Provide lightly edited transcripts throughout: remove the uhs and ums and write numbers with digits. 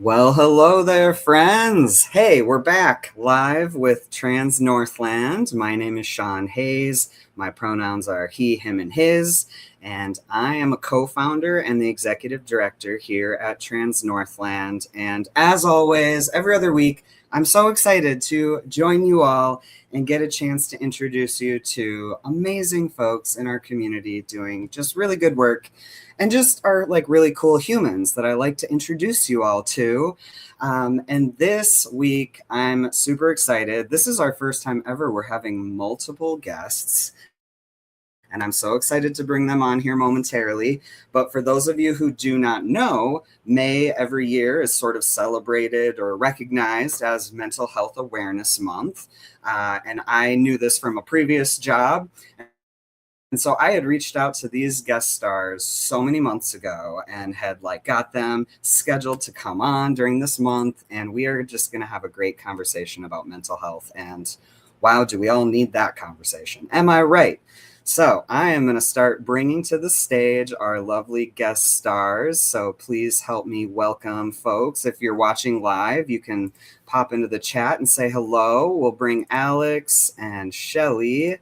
Well, hello there, friends. Hey, we're back live with Trans Northland. My name is Sean Hayes. My pronouns are he, him, and his. And I am a co-founder and the executive director here at Trans Northland. And as always, every other week, I'm so excited to join you all and get a chance to introduce you to amazing folks in our community doing just really good work and just are like really cool humans that I like to introduce you all to. And this week, I'm super excited. This is our first time ever. We're having multiple guests. And I'm so excited to bring them on here momentarily. But for those of you who do not know, May every year is sort of celebrated or recognized as Mental Health Awareness Month. And I knew this from a previous job. And so I had reached out to these guest stars so many months ago and had got them scheduled to come on during this month. And we are just going to have a great conversation about mental health. And wow, do we all need that conversation? Am I right? So I am going to start bringing to the stage our lovely guest stars. So please help me welcome folks. If you're watching live, you can pop into the chat and say hello. We'll bring Alex and Shelley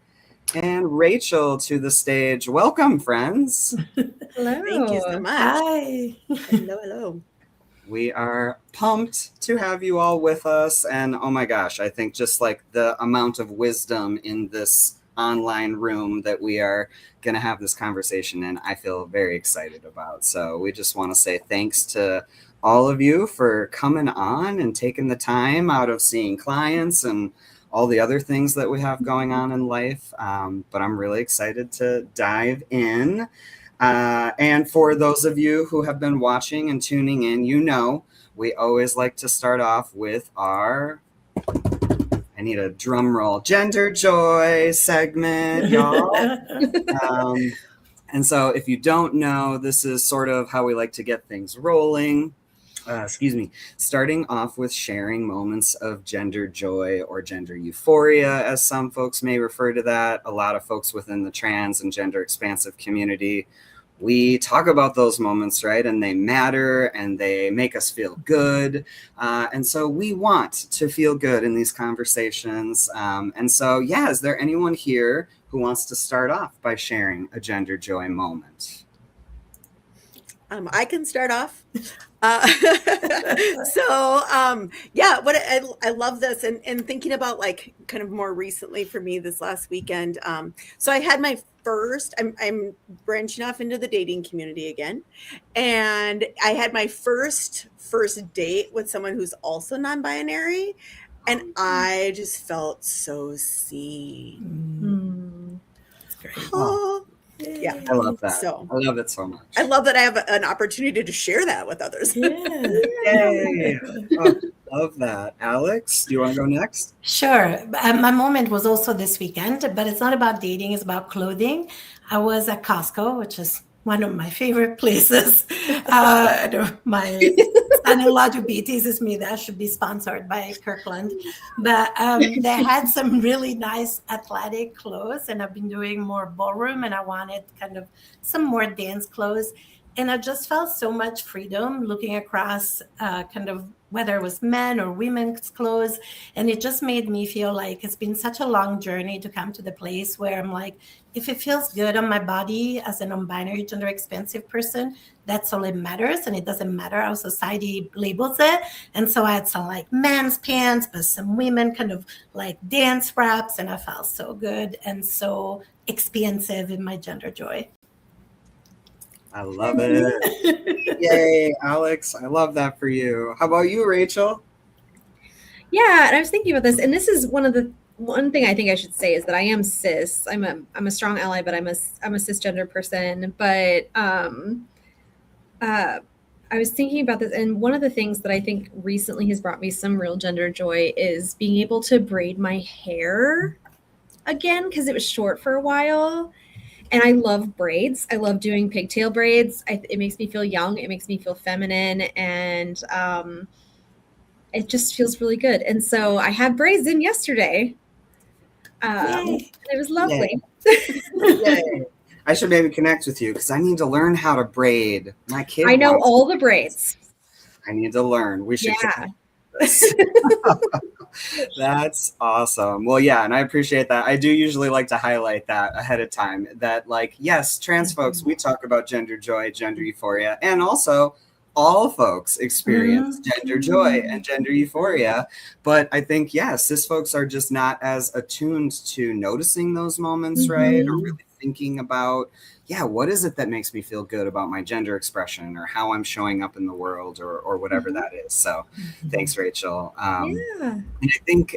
and Rachel to the stage. Welcome, friends. Hello. Thank you so much. Hi. Hello. We are pumped to have you all with us. And oh my gosh, I think just the amount of wisdom in this online room that we are going to have this conversation in, I feel very excited about. So we just want to say thanks to all of you for coming on and taking the time out of seeing clients and all the other things that we have going on in life. But I'm really excited to dive in. And for those of you who have been watching and tuning in, we always like to start off with our, I need a drum roll, Gender Joy segment, y'all. And so if you don't know, this is sort of how we like to get things rolling. Starting off with sharing moments of gender joy or gender euphoria, as some folks may refer to that. A lot of folks within the trans and gender expansive community, we talk about those moments, right? And they matter and they make us feel good. And so we want to feel good in these conversations. And so, is there anyone here who wants to start off by sharing a gender joy moment? I can start off. I love this and thinking about kind of more recently for me this last weekend. So I had my first, I'm branching off into the dating community again. And I had my first date with someone who's also non-binary. And I just felt so seen. That's great. Oh. Yeah, I love that. So I love it so much. I love that I have an opportunity to share that with others. Yeah. Yay. Oh, love that. Alex, do you want to go next? Sure. My moment was also this weekend, but it's not about dating, it's about clothing. I was at Costco, which is one of my favorite places. My son-in-law teases me that I should be sponsored by Kirkland. But they had some really nice athletic clothes, and I've been doing more ballroom, and I wanted kind of some more dance clothes. And I just felt so much freedom looking across kind of whether it was men or women's clothes. And it just made me feel like it's been such a long journey to come to the place where I'm like, if it feels good on my body as a non-binary gender expansive person, that's all that matters. And it doesn't matter how society labels it. And so I had some men's pants, but some women kind of dance wraps. And I felt so good and so expansive in my gender joy. I love it. Yay, Alex. I love that for you. How about you, Rachel? Yeah, and I was thinking about this, and this is one thing I think I should say is that I am cis. I'm a strong ally, but I'm a cisgender person. But I was thinking about this, and one of the things that I think recently has brought me some real gender joy is being able to braid my hair again, because it was short for a while. And I love braids. I love doing pigtail braids. It makes me feel young. It makes me feel feminine. And it just feels really good. And so I had braids in yesterday. And it was lovely. Yay. I should maybe connect with you because I need to learn how to braid my kid. I know all the braids. I need to learn. We should Yeah. this. That's awesome. Well, yeah, and I appreciate that. I do usually like to highlight that ahead of time that, like, yes, trans folks, we talk about gender joy, gender euphoria, and also all folks experience gender joy and gender euphoria. But I think, yeah, cis folks are just not as attuned to noticing those moments, right? Or really thinking about, yeah, what is it that makes me feel good about my gender expression or how I'm showing up in the world or whatever that is. So thanks, Rachel. Yeah. And I think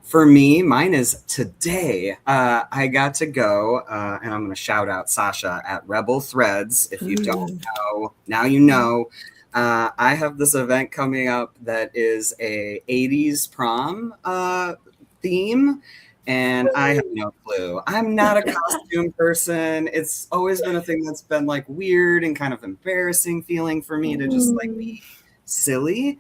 for me, mine is today. I got to go, and I'm going to shout out Sasha at Rebel Threads. If you don't know, now you know. I have this event coming up that is a 80s prom theme. And I have no clue. I'm not a costume person. It's always been a thing that's been like weird and kind of embarrassing feeling for me to just like be silly.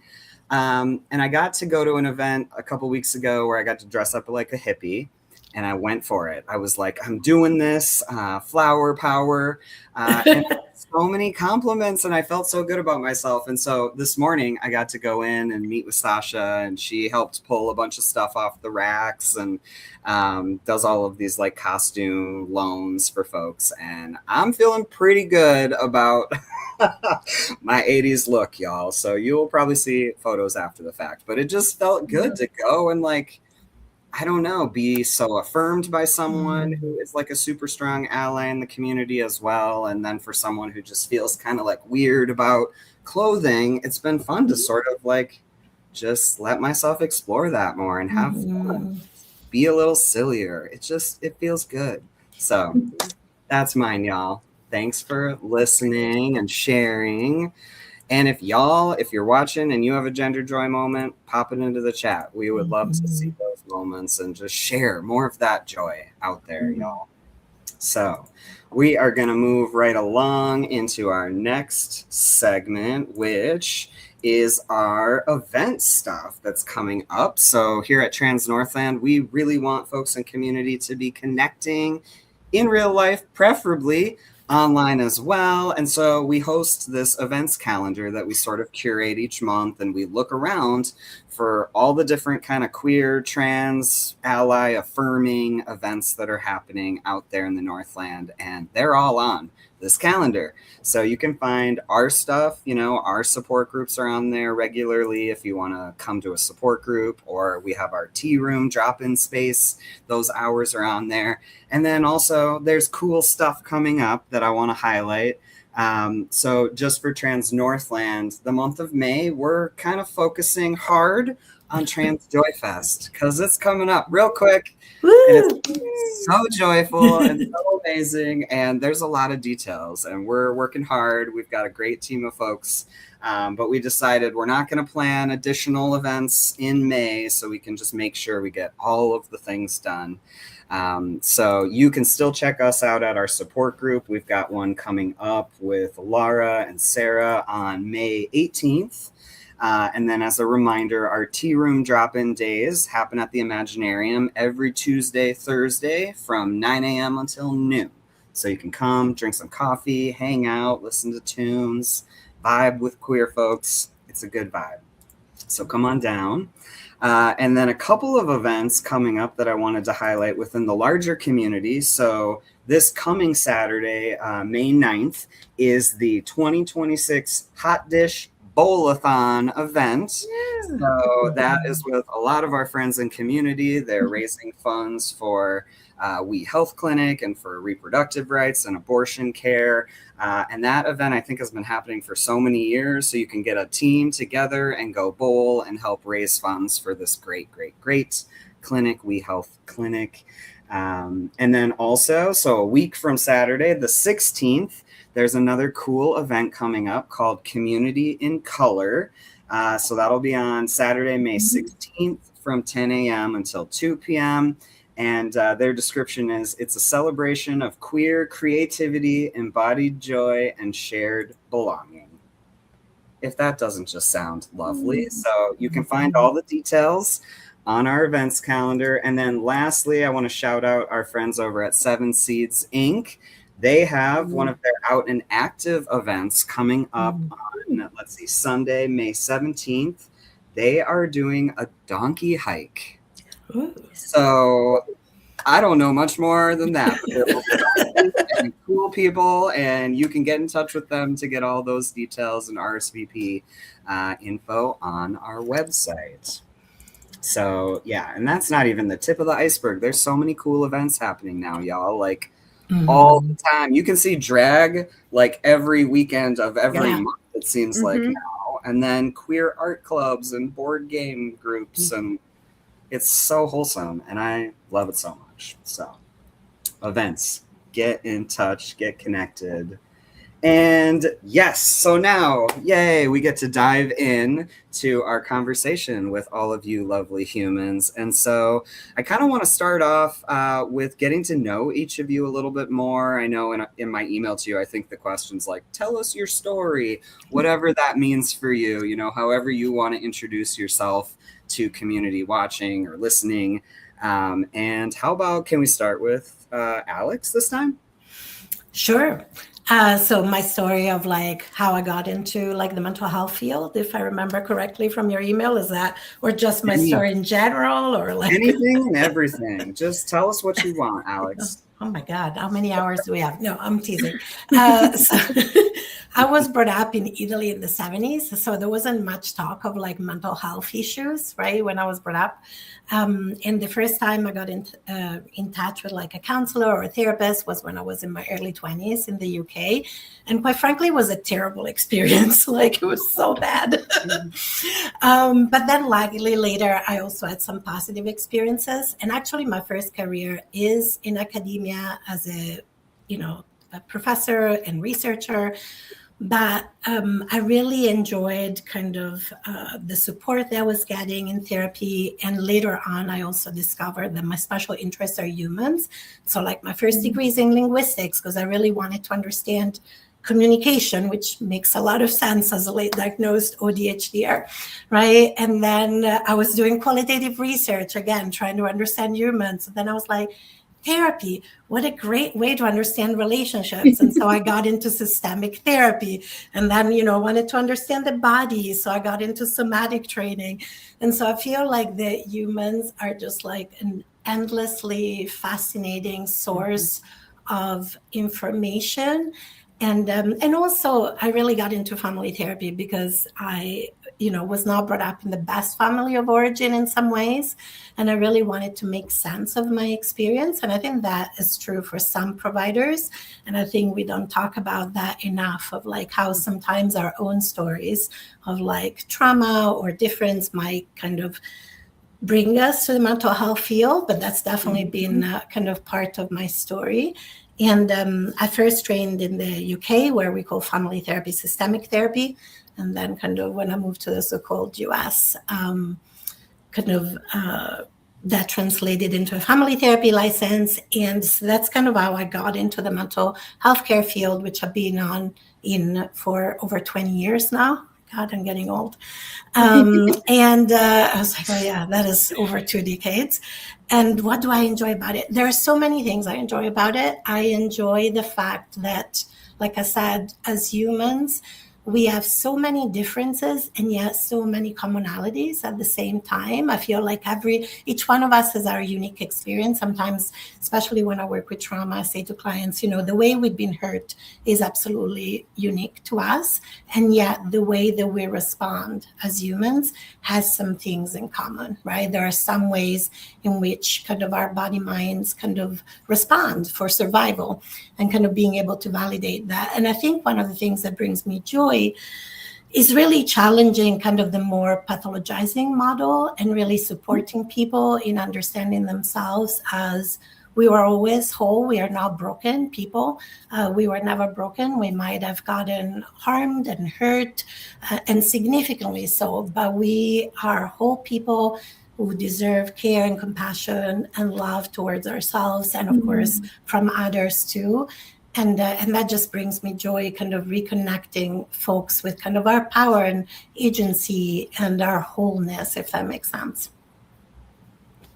And I got to go to an event a couple weeks ago where I got to dress up like a hippie, and I went for it. I was like, I'm doing this, flower power, and so many compliments, and I felt so good about myself. And so this morning I got to go in and meet with Sasha, and she helped pull a bunch of stuff off the racks and does all of these like costume loans for folks. And I'm feeling pretty good about my 80s look, y'all. So you will probably see photos after the fact, but it just felt good to go and like, I don't know, be so affirmed by someone who is like a super strong ally in the community as well. And then for someone who just feels kind of like weird about clothing, it's been fun to sort of like just let myself explore that more and have fun, be a little sillier. It feels good. So that's mine, y'all. Thanks for listening and sharing. And if you're watching and you have a gender joy moment, pop it into the chat. We would love to see those moments and just share more of that joy out there, y'all. So we are going to move right along into our next segment, which is our event stuff that's coming up. So here at Trans Northland, we really want folks in community to be connecting in real life, preferably online as well. And so we host this events calendar that we sort of curate each month, and we look around for all the different kind of queer, trans, ally affirming events that are happening out there in the Northland, and they're all on this calendar. So you can find our stuff, our support groups are on there regularly if you want to come to a support group, or we have our tea room drop-in space. Those hours are on there. And then also there's cool stuff coming up that I want to highlight. So just for Trans Northland, the month of May, we're kind of focusing hard on Trans Joy Fest because it's coming up real quick. And it's so joyful and so amazing. And there's a lot of details, and we're working hard. We've got a great team of folks. But we decided we're not going to plan additional events in May, so we can just make sure we get all of the things done. So you can still check us out at our support group. We've got one coming up with Laura and Sarah on May 18th. And then as a reminder, our tea room drop-in days happen at the Imaginarium every Tuesday, Thursday from 9 a.m. until noon. So you can come, drink some coffee, hang out, listen to tunes, vibe with queer folks. It's a good vibe. So come on down. And then a couple of events coming up that I wanted to highlight within the larger community. So this coming Saturday, May 9th, is the 2026 Hot Dish Bowl-a-thon event. Yeah. So that is with a lot of our friends in community. They're raising funds for We Health Clinic and for reproductive rights and abortion care. And that event, I think, has been happening for so many years. So you can get a team together and go bowl and help raise funds for this great clinic, We Health Clinic. And then also, so a week from Saturday, the 16th, there's another cool event coming up called Community in Color. So that'll be on Saturday, May 16th from 10 a.m. until 2 p.m. And their description is, it's a celebration of queer creativity, embodied joy, and shared belonging. If that doesn't just sound lovely. So you can find all the details on our events calendar. And then lastly, I want to shout out our friends over at Seven Seeds Inc. They have one of their out and active events coming up on, let's see, Sunday, May 17th. They are doing a donkey hike. So I don't know much more than that. But there will be donkeys and cool people, and you can get in touch with them to get all those details and RSVP info on our website. So yeah, and that's not even the tip of the iceberg. There's so many cool events happening now, y'all. Like all the time. You can see drag like every weekend of every month, it seems like now. And then queer art clubs and board game groups, and it's so wholesome, and I love it so much. So events, get in touch, get connected. And yes, so now, yay, we get to dive in to our conversation with all of you lovely humans. And so I kind of want to start off with getting to know each of you a little bit more. I know in my email to you, I think the question's like, tell us your story, whatever that means for you, you know, however you want to introduce yourself to community watching or listening. And how about, can we start with Alex this time? Sure. So my story of like how I got into like the mental health field, if I remember correctly from your email, is that, or just my story in general, or like anything and everything? Just tell us what you want, Alex. Oh my God, how many hours do we have? No, I'm teasing. So I was brought up in Italy in the 70s, so there wasn't much talk of like mental health issues, right, when I was brought up. And the first time I got in touch with like a counselor or a therapist was when I was in my early 20s in the UK. And quite frankly, it was a terrible experience. Like it was so bad. But then luckily later, I also had some positive experiences. And actually my first career is in academia as a professor and researcher. But I really enjoyed kind of the support that I was getting in therapy. And later on, I also discovered that my special interests are humans. So like my first degree is in linguistics because I really wanted to understand communication, which makes a lot of sense as a late diagnosed ODHDer, right? And then I was doing qualitative research, again, trying to understand humans. And then I was like, therapy, what a great way to understand relationships. And so I got into systemic therapy, and then, wanted to understand the body. So I got into somatic training. And so I feel like the humans are just like an endlessly fascinating source of information. And also I really got into family therapy because I, was not brought up in the best family of origin in some ways. And I really wanted to make sense of my experience. And I think that is true for some providers. And I think we don't talk about that enough, of like how sometimes our own stories of like trauma or difference might kind of bring us to the mental health field. But that's definitely been kind of part of my story. And I first trained in the UK, where we call family therapy systemic therapy. And then kind of when I moved to the so-called US, that translated into a family therapy license. And so that's kind of how I got into the mental health care field, which I've been in for over 20 years now. God, I'm getting old. And I was like, oh yeah, that is over 2 decades. And what do I enjoy about it? There are so many things I enjoy about it. I enjoy the fact that, like I said, as humans, we have so many differences and yet so many commonalities at the same time. I feel like each one of us has our unique experience. Sometimes, especially when I work with trauma, I say to clients, the way we've been hurt is absolutely unique to us. And yet the way that we respond as humans has some things in common, right? There are some ways in which kind of our body minds kind of respond for survival, and kind of being able to validate that. And I think one of the things that brings me joy is really challenging kind of the more pathologizing model and really supporting people in understanding themselves as we were always whole. We are not broken people. We were never broken. We might have gotten harmed and hurt, and significantly so, but we are whole people who deserve care and compassion and love towards ourselves, and of course from others too. And that just brings me joy, kind of reconnecting folks with kind of our power and agency and our wholeness, if that makes sense.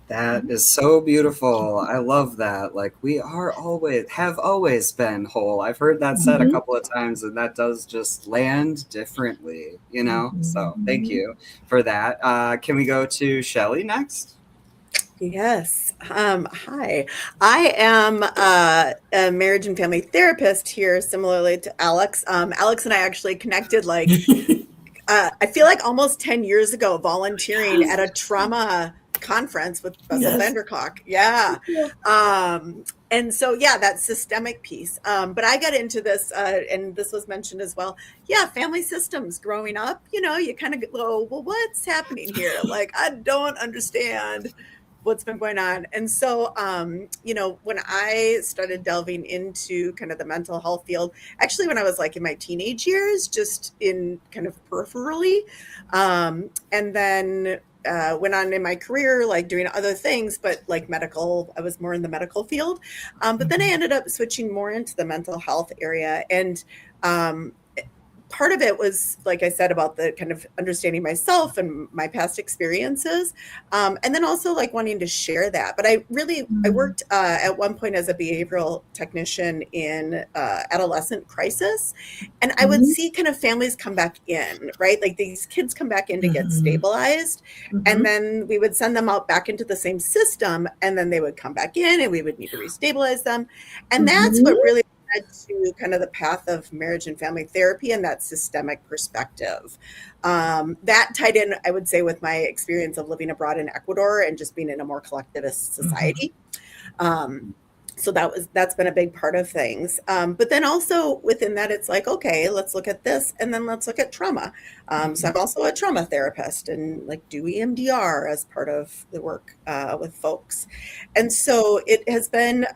That is so beautiful. I love that. Like we are always have always been whole. I've heard that said a couple of times, and that does just land differently, you know? So thank you for that. Can we go to Shelley next? Yes. Hi. I am a marriage and family therapist here, similarly to Alex. Alex and I actually connected like I feel like almost 10 years ago, volunteering at a trauma conference with Bessel Yes. Vanderkolk. Yeah. And so, yeah, that systemic piece. But I got into this, and this was mentioned as well. Yeah, family systems growing up, you know, you kind of go, well, what's happening here? Like, I don't understand what's been going on. And so, you know, when I started delving into kind of the mental health field, actually when I was like in my teenage years, just in kind of peripherally, and then went on in my career, like doing other things, but like medical, I was more in the medical field. But then I ended up switching more into the mental health area. And part of it was, like I said, about the kind of understanding myself and my past experiences. And then also like wanting to share that. But I worked at one point as a behavioral technician in adolescent crisis. And I would see kind of families come back in, right? Like these kids come back in to get stabilized. And then we would send them out back into the same system. And then they would come back in and we would need to restabilize them. And that's what really led to kind of the path of marriage and family therapy and that systemic perspective. That tied in, I would say, with my experience of living abroad in Ecuador and just being in a more collectivist society. So that's been a big part of things. But then also within that, it's like, okay, let's look at this and then let's look at trauma. So I'm also a trauma therapist and like do EMDR as part of the work with folks. And so it has been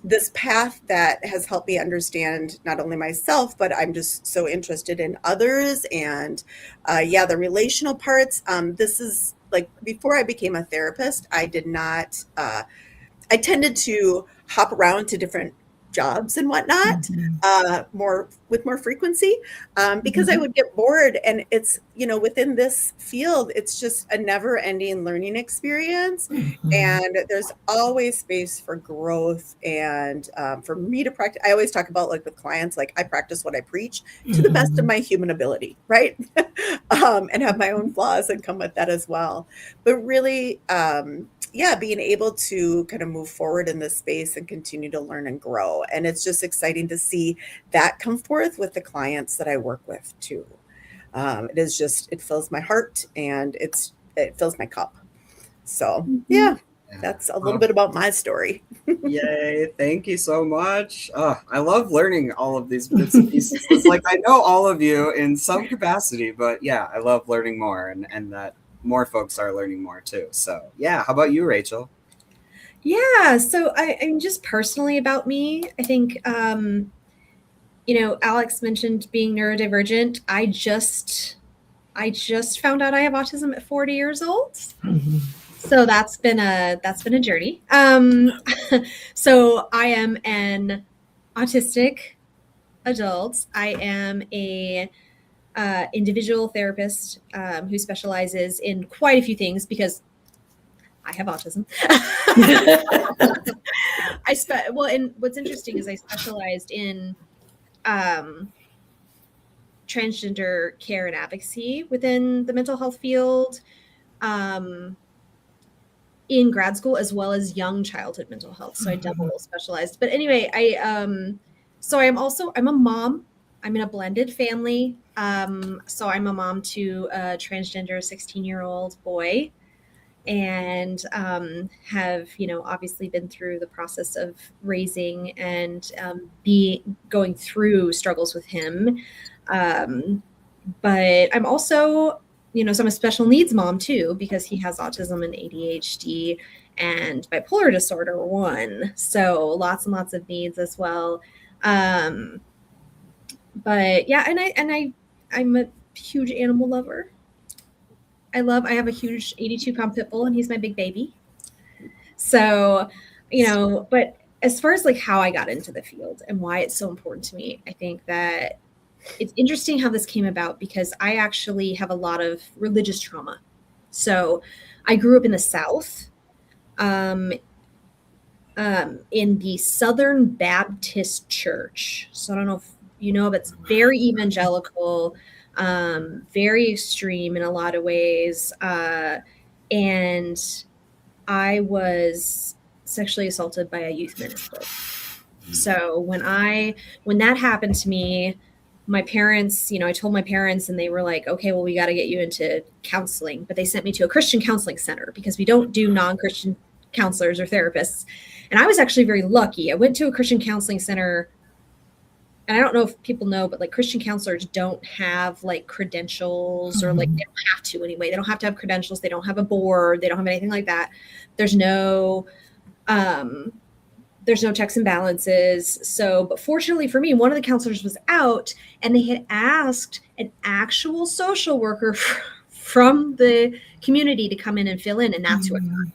this path that has helped me understand not only myself, but I'm just so interested in others and the relational parts. This is like before I became a therapist, I did not, I tended to hop around to different jobs and whatnot, with more frequency, because I would get bored. And it's, you know, within this field, it's just a never ending learning experience. And there's always space for growth and for me to practice. I always talk about like with clients, like I practice what I preach to the best of my human ability, right? And have my own flaws and come with that as well. But really, being able to kind of move forward in this space and continue to learn and grow. And it's just exciting to see that come forth with the clients that I work with too. It fills my heart and it fills my cup. So that's a little bit about my story. Yay. Thank you so much. I love learning all of these bits and pieces. It's like I know all of you in some capacity, but yeah, I love learning more and that more folks are learning more too. So yeah, how about you, Rachel? Yeah, so I'm just personally about me. I think, you know, Alex mentioned being neurodivergent. I just found out I have autism at 40 years old. So that's been a journey. So I am an autistic adult. I am a individual therapist who specializes in quite a few things because I have autism. And what's interesting is I specialized in transgender care and advocacy within the mental health field in grad school, as well as young childhood mental health. So I double specialized. But anyway, I'm a mom. I'm in a blended family. So I'm a mom to a transgender 16-year-old boy, and have, you know, obviously been through the process of raising and going through struggles with him. But I'm also, you know, so I'm a special needs mom too, because he has autism and ADHD and bipolar disorder 1. So lots and lots of needs as well. But yeah, I'm a huge animal lover. I have a huge 82-pound pit bull and he's my big baby. So, you know, but as far as like how I got into the field and why it's so important to me, I think that it's interesting how this came about because I actually have a lot of religious trauma. So I grew up in the South um, in the Southern Baptist Church. So I don't know if you know, but it's very evangelical, very extreme in a lot of ways. And I was sexually assaulted by a youth minister. So when that happened to me, my parents, I told my parents and they were like, okay, well, we got to get you into counseling. But they sent me to a Christian counseling center because we don't do non-Christian counselors or therapists. And I was actually very lucky. I went to a Christian counseling center, and I don't know if people know, but like Christian counselors don't have like credentials, or like they don't have to anyway. They don't have to have credentials. They don't have a board. They don't have anything like that. There's no checks and balances. So, but fortunately for me, one of the counselors was out, and they had asked an actual social worker from the community to come in and fill in. And that's who I got.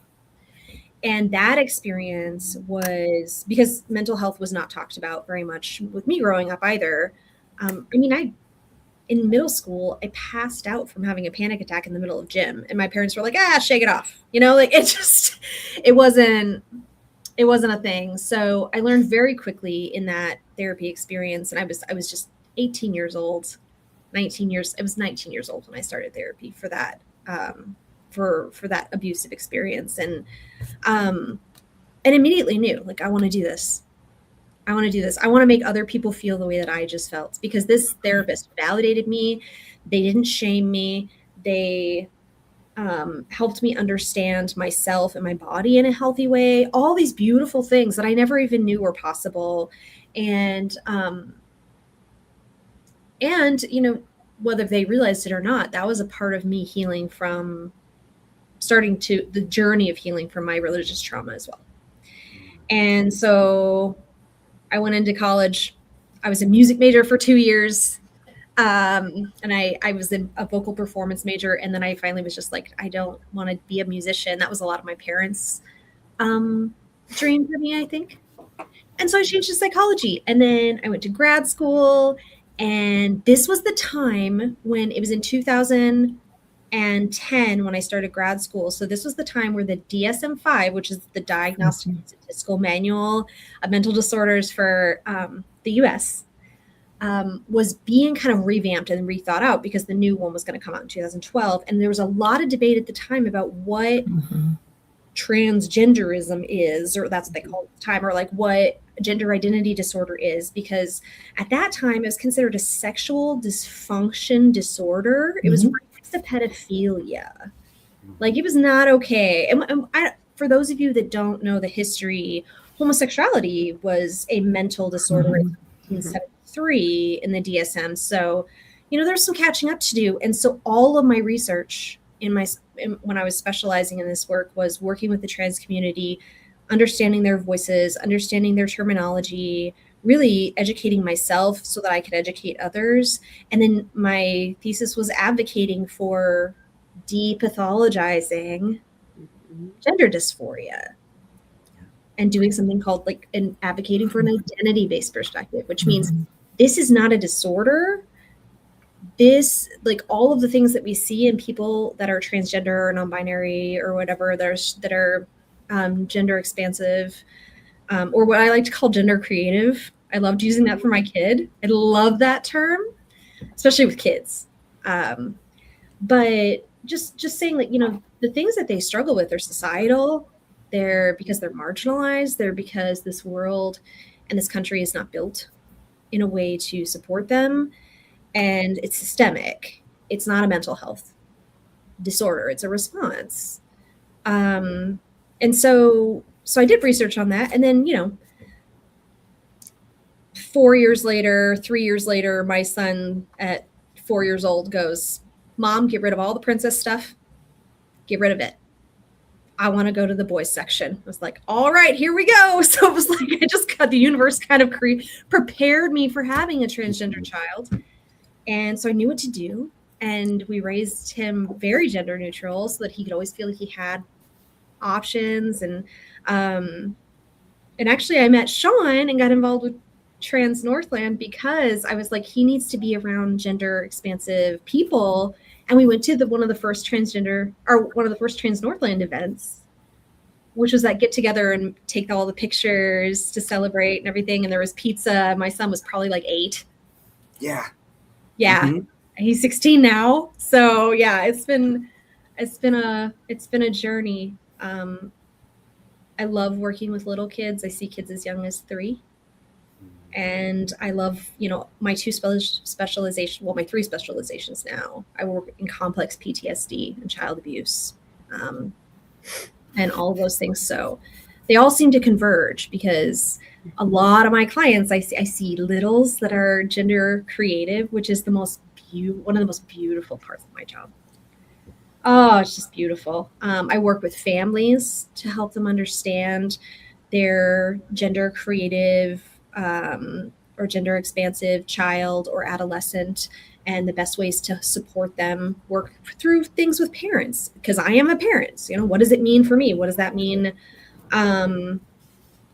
And that experience was because mental health was not talked about very much with me growing up either. In middle school, I passed out from having a panic attack in the middle of gym, and my parents were like, shake it off. It wasn't a thing. So I learned very quickly in that therapy experience. And I was just 18 years old, 19 years. I was 19 years old when I started therapy for that, for that abusive experience. And immediately knew, like, I want to do this. I want to make other people feel the way that I just felt, because this therapist validated me. They didn't shame me. They helped me understand myself and my body in a healthy way. All these beautiful things that I never even knew were possible. And whether they realized it or not, that was a part of me healing from the journey of healing from my religious trauma as well. And so I went into college. I was a music major for 2 years. And I was a vocal performance major. And then I finally was just like, I don't want to be a musician. That was a lot of my parents' dream for me, I think. And so I changed to psychology. And then I went to grad school. And this was the time when it was in 2010 when I started grad school. So this was the time where the DSM-5, which is the Diagnostic and Statistical Manual of Mental Disorders for the U.S., was being kind of revamped and rethought out, because the new one was going to come out in 2012. And there was a lot of debate at the time about what transgenderism is, or that's what they call it at the time, or like what gender identity disorder is, because at that time it was considered a sexual dysfunction disorder. It was raised to pedophilia. Like, it was not okay. And for those of you that don't know the history, homosexuality was a mental disorder in 1973 in the DSM. So, there's some catching up to do. And so all of my research when I was specializing in this work was working with the trans community, understanding their voices, understanding their terminology, really educating myself so that I could educate others. And then my thesis was advocating for depathologizing gender dysphoria and doing something called advocating for an identity-based perspective, which means this is not a disorder. This, like all of the things that we see in people that are transgender or non-binary or whatever, that are gender expansive, or what I like to call gender creative. I loved using that for my kid. I love that term, especially with kids. But just saying, like, the things that they struggle with are societal. They're because they're marginalized. They're because this world and this country is not built in a way to support them. And it's systemic. It's not a mental health disorder. It's a response. And so I did research on that. And then, 3 years later, my son at 4 years old goes, "Mom, get rid of all the princess stuff. Get rid of it. I want to go to the boys section." I was like, all right, here we go. So it was like, I just got the universe kind of prepared me for having a transgender child. And so I knew what to do. And we raised him very gender neutral so that he could always feel like he had options. And actually I met Sean and got involved with Trans Northland because I was like, he needs to be around gender expansive people. And we went to one of the first Trans Northland events which was that get together and take all the pictures to celebrate and everything. And there was pizza. My son was probably like 8. Yeah. Yeah. Mm-hmm. He's 16 now. So yeah, it's been a journey. I love working with little kids. I see kids as young as 3. And I love, my 2 specializations, well, my 3 specializations now. I work in complex PTSD and child abuse, and all of those things. So they all seem to converge because a lot of my clients, I see littles that are gender creative, which is one of the most beautiful parts of my job. Oh, it's just beautiful. I work with families to help them understand their gender creative or gender expansive child or adolescent and the best ways to support them, work through things with parents, because I am a parent. What does it mean for me? What does that mean?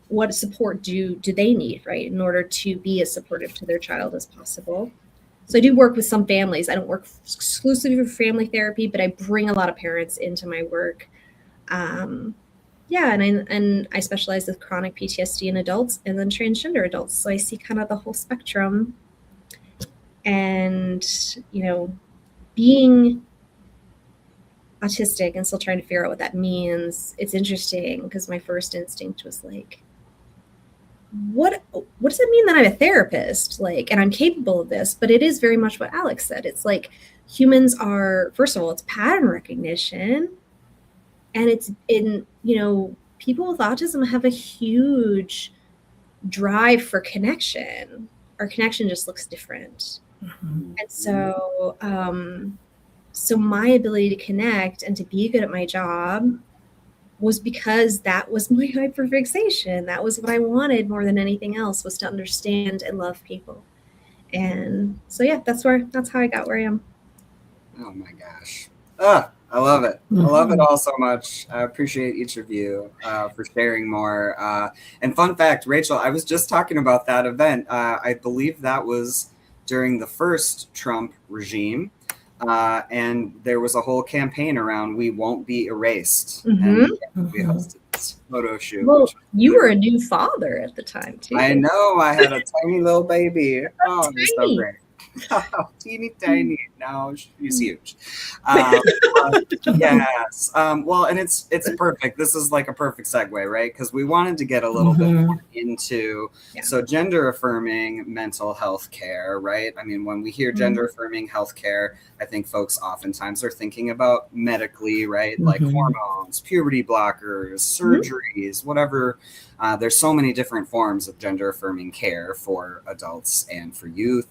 What support do they need, right, in order to be as supportive to their child as possible? So I do work with some families. I don't work exclusively for family therapy, but I bring a lot of parents into my work. And I specialize with chronic PTSD in adults and then transgender adults. So I see kind of the whole spectrum. And, being autistic and still trying to figure out what that means, it's interesting because my first instinct was like, what does it mean that I'm a therapist? And I'm capable of this, but it is very much what Alex said. It's like humans are, first of all, it's pattern recognition. And it's people with autism have a huge drive for connection. Our connection just looks different. Mm-hmm. And so my ability to connect and to be good at my job was because that was my hyperfixation. That was what I wanted more than anything else, was to understand and love people. And so, yeah, that's how I got where I am. Oh my gosh. I love it. Mm-hmm. I love it all so much. I appreciate each of you for sharing more. And fun fact, Rachel, I was just talking about that event. I believe that was during the first Trump regime. And there was a whole campaign around "We Won't Be Erased," and we hosted this photo shoot. Well, you were a new father at the time too. I know. I had a tiny little baby. Oh, it was so great. Teeny tiny. Now she's huge. Yes. Well, and it's perfect. This is like a perfect segue, right? Because we wanted to get a little bit more into so gender affirming mental health care, right? I mean, when we hear gender affirming health care, I think folks oftentimes are thinking about medically, right? Like hormones, puberty blockers, surgeries, whatever. There's so many different forms of gender affirming care for adults and for youth.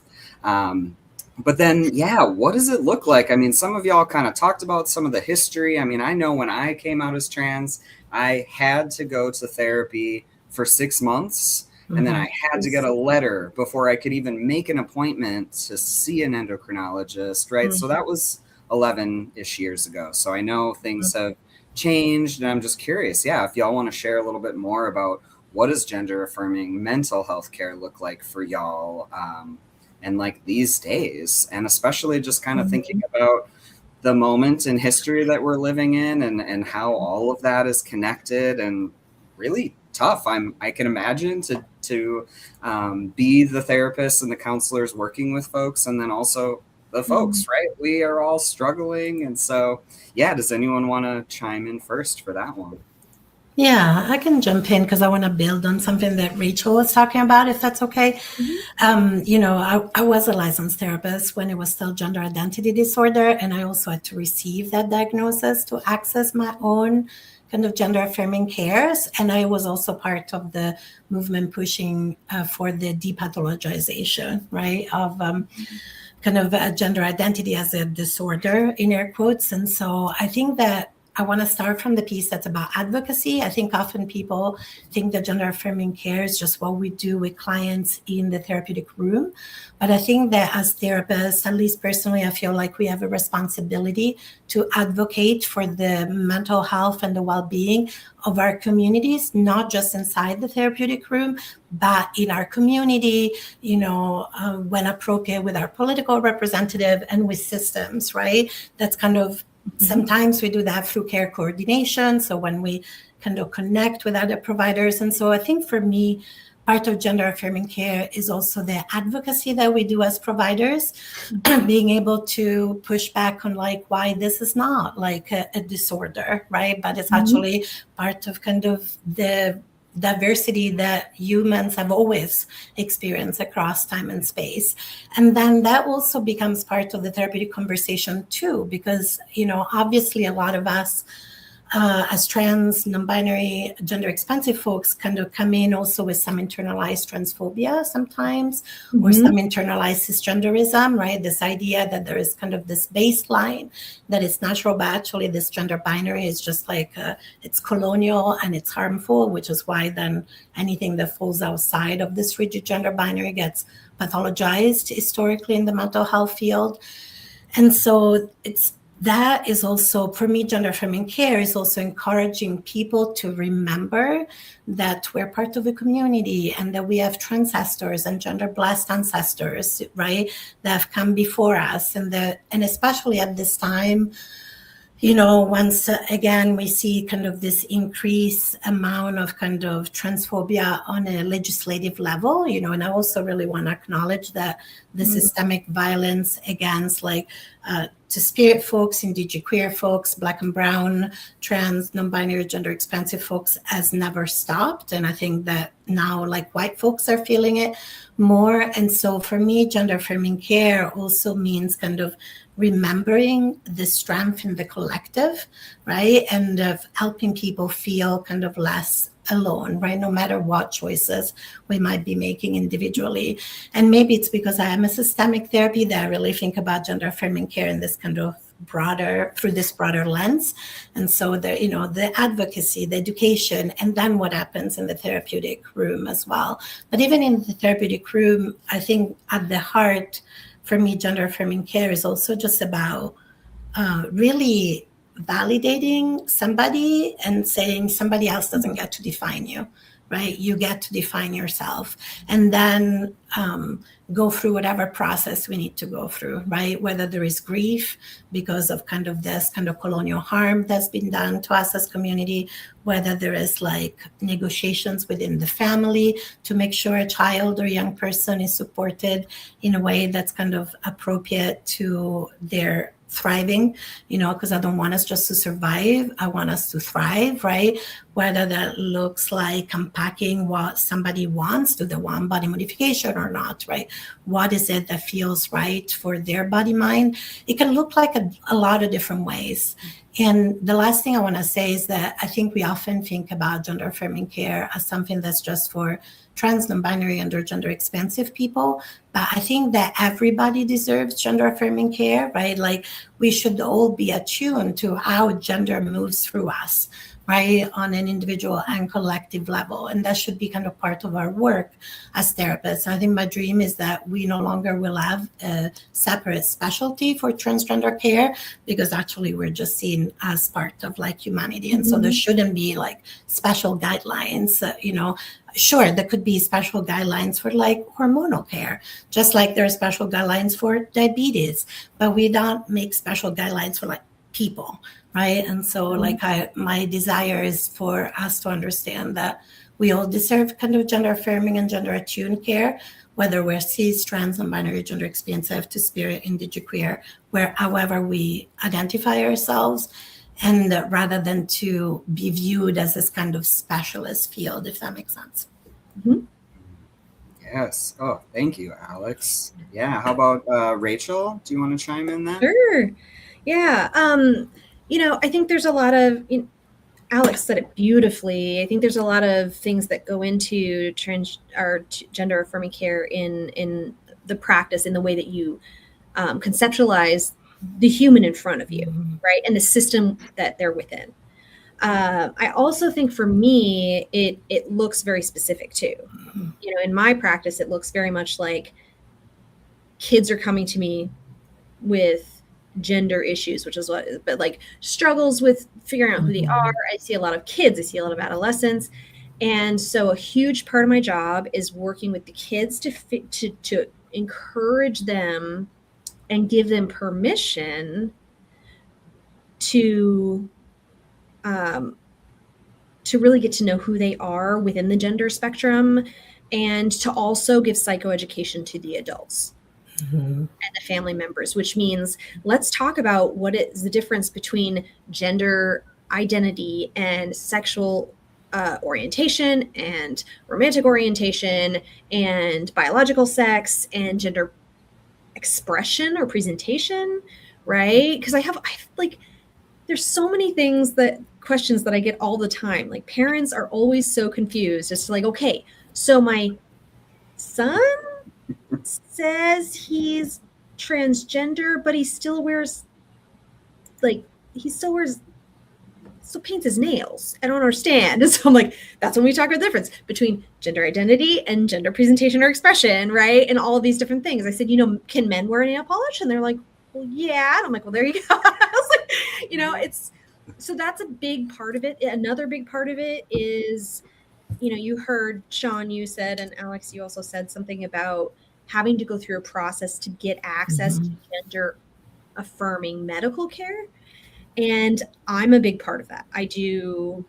But then, what does it look like? I mean, some of y'all kind of talked about some of the history. I mean, I know when I came out as trans, I had to go to therapy for 6 months. And then I had to get a letter before I could even make an appointment to see an endocrinologist, right? So that was 11-ish years ago. So I know things have changed, and I'm just curious, if y'all want to share a little bit more about what does gender affirming mental health care look like for y'all, and like these days, and especially just kind of thinking about the moment in history that we're living in, and how all of that is connected and really tough. I can imagine to be the therapist and the counselors working with folks, and then also the folks, right? We are all struggling. And so, does anyone want to chime in first for that one? Yeah, I can jump in because I want to build on something that Rachel was talking about, if that's okay. I was a licensed therapist when it was still gender identity disorder, and I also had to receive that diagnosis to access my own kind of gender affirming cares. And I was also part of the movement pushing for the depathologization, right, of kind of gender identity as a disorder, in air quotes. And so I think that I want to start from the piece that's about advocacy. I think often people think that gender affirming care is just what we do with clients in the therapeutic room. But I think that as therapists, at least personally, I feel like we have a responsibility to advocate for the mental health and the well-being of our communities, not just inside the therapeutic room, but in our community, when appropriate, with our political representative and with systems, right? That's kind of, sometimes we do that through care coordination. So when we kind of connect with other providers. And so I think for me, part of gender affirming care is also the advocacy that we do as providers, being able to push back on like why this is not like a disorder, right? But it's actually part of kind of the diversity that humans have always experienced across time and space. And then that also becomes part of the therapeutic conversation too, because, you know, obviously a lot of us as trans, non-binary, gender expansive folks kind of come in also with some internalized transphobia sometimes, or some internalized cisgenderism, right? This idea that there is kind of this baseline that is natural, but actually this gender binary is just like, it's colonial and it's harmful, which is why then anything that falls outside of this rigid gender binary gets pathologized historically in the mental health field. And so that is also, for me, gender affirming care is also encouraging people to remember that we're part of a community and that we have transcestors and gender blessed ancestors, right, that have come before us. And especially at this time, you know, once again, we see kind of this increased amount of kind of transphobia on a legislative level, you know, and I also really want to acknowledge that the systemic violence against like Two-Spirit folks, Indigenous queer folks, Black and brown, trans, non-binary, gender expansive folks has never stopped. And I think that now like white folks are feeling it more. And so for me, gender affirming care also means kind of remembering the strength in the collective, right? And of helping people feel kind of less alone, right? No matter what choices we might be making individually. And maybe it's because I am a systemic therapy that I really think about gender affirming care in this kind of through this broader lens. And so the advocacy, the education, and then what happens in the therapeutic room as well. But even in the therapeutic room, I think at the heart, for me, gender affirming care is also just about really validating somebody and saying somebody else doesn't get to define you, right? You get to define yourself, and then go through whatever process we need to go through, right? Whether there is grief because of kind of this kind of colonial harm that's been done to us as community, whether there is like negotiations within the family to make sure a child or young person is supported in a way that's kind of appropriate to their thriving, you know, because I don't want us just to survive. I want us to thrive, right? Whether that looks like unpacking what somebody wants, do they want body modification or not, right? What is it that feels right for their body mind? It can look like a lot of different ways. And the last thing I want to say is that I think we often think about gender affirming care as something that's just for trans, non-binary, and or gender expansive people. But I think that everybody deserves gender affirming care, right? Like we should all be attuned to how gender moves through us, right, on an individual and collective level. And that should be kind of part of our work as therapists. I think my dream is that we no longer will have a separate specialty for transgender care, because actually we're just seen as part of like humanity. And so there shouldn't be like special guidelines, sure, there could be special guidelines for like hormonal care, just like there are special guidelines for diabetes, but we don't make special guidelines for like people, right? And so like my desire is for us to understand that we all deserve kind of gender affirming and gender attuned care, whether we're cis, trans, non-binary, gender expansive, Two-Spirit, Indigenous queer, however we identify ourselves, and rather than to be viewed as this kind of specialist field, if that makes sense. Yes. Oh, thank you, Alex. Yeah. How about Rachel? Do you want to chime in then? Sure. Yeah. I think there's a lot of, Alex said it beautifully. I think there's a lot of things that go into gender affirming care in the practice, in the way that you conceptualize the human in front of you, right? And the system that they're within. I also think for me, it looks very specific too. In my practice, it looks very much like kids are coming to me with gender issues, but like struggles with figuring out who they are. I see a lot of kids, I see a lot of adolescents. And so a huge part of my job is working with the kids to encourage them and give them permission to to really get to know who they are within the gender spectrum, and to also give psychoeducation to the adults and the family members, which means let's talk about what is the difference between gender identity and sexual orientation and romantic orientation and biological sex and gender expression or presentation, right? Because I like, there's so many questions that I get all the time. Like, parents are always so confused as to like, okay, so my son says he's transgender, but he still paints his nails. I don't understand. So I'm like, that's when we talk about the difference between gender identity and gender presentation or expression, right? And all of these different things. I said, can men wear nail polish? And they're like, well, yeah. And I'm like, well, there you go. I was like, so that's a big part of it. Another big part of it is, you heard Sean, you said, and Alex, you also said something about having to go through a process to get access to gender affirming medical care. And I'm a big part of that. I do.